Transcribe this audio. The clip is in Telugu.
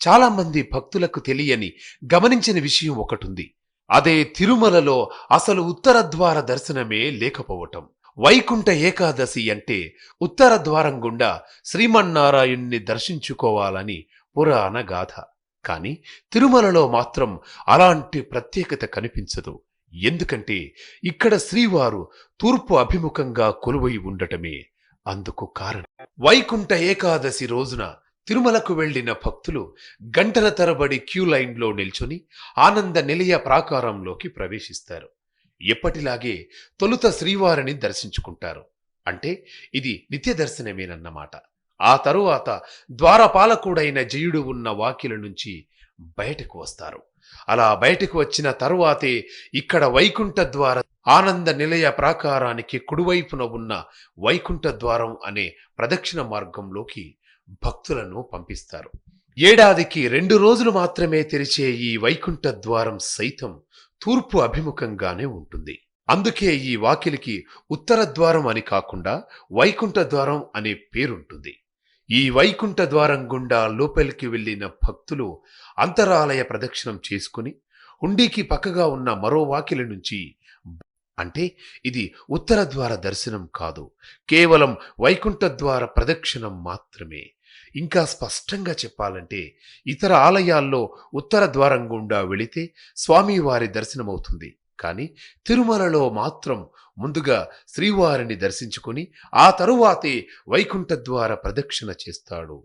చాలా మంది భక్తులకు తెలియని గమనించిన విషయం ఒకటుంది. అదే తిరుమలలో అసలు ఉత్తర ద్వార దర్శనమే లేకపోవటం. వైకుంఠ ఏకాదశి అంటే ఉత్తర ద్వారం గుండా శ్రీమన్నారాయణ్ణి దర్శించుకోవాలని పురాణ గాథ. కాని తిరుమలలో మాత్రం అలాంటి ప్రత్యేకత కనిపించదు. ఎందుకంటే ఇక్కడ శ్రీవారు తూర్పు అభిముఖంగా కొలువై ఉండటమే అందుకు కారణం. వైకుంఠ ఏకాదశి రోజున తిరుమలకు వెళ్లిన భక్తులు గంటల తరబడి క్యూ లైన్లో నిల్చొని ఆనంద నిలయ ప్రాకారంలోకి ప్రవేశిస్తారు. ఎప్పటిలాగే తొలుత శ్రీవారిని దర్శించుకుంటారు. అంటే ఇది నిత్య దర్శనమేనన్నమాట. ఆ తరువాత ద్వారపాలకుడైన జయుడు ఉన్న వాకిల నుంచి బయటకు వస్తారు. అలా బయటకు వచ్చిన తరువాతే ఇక్కడ వైకుంఠ ద్వార ఆనంద నిలయ ప్రాకారానికి కుడివైపున ఉన్న వైకుంఠ ద్వారం అనే ప్రదక్షిణ మార్గంలోకి భక్తులను పంపిస్తారు. ఏడాదికి 2 రోజులు మాత్రమే తెరిచే ఈ వైకుంఠ ద్వారం సైతం తూర్పు అభిముఖంగానే ఉంటుంది. అందుకే ఈ వాకిలికి ఉత్తర ద్వారం అని కాకుండా వైకుంఠ ద్వారం అనే పేరుంటుంది. ఈ వైకుంఠ ద్వారం గుండా లోపలికి వెళ్లిన భక్తులు అంతరాలయ ప్రదక్షిణం చేసుకుని హుండీకి పక్కగా ఉన్న మరో వాకిలి నుంచి, అంటే ఇది ఉత్తర ద్వార దర్శనం కాదు, కేవలం వైకుంఠ ద్వార ప్రదక్షిణం మాత్రమే. ఇంకా స్పష్టంగా చెప్పాలంటే ఇతర ఆలయాల్లో ఉత్తర ద్వారం గుండా వెళితే స్వామివారి దర్శనమవుతుంది. కానీ తిరుమలలో మాత్రం ముందుగా శ్రీవారిని దర్శించుకుని ఆ తరువాతే వైకుంఠ ద్వార ప్రదక్షిణ చేస్తాడు.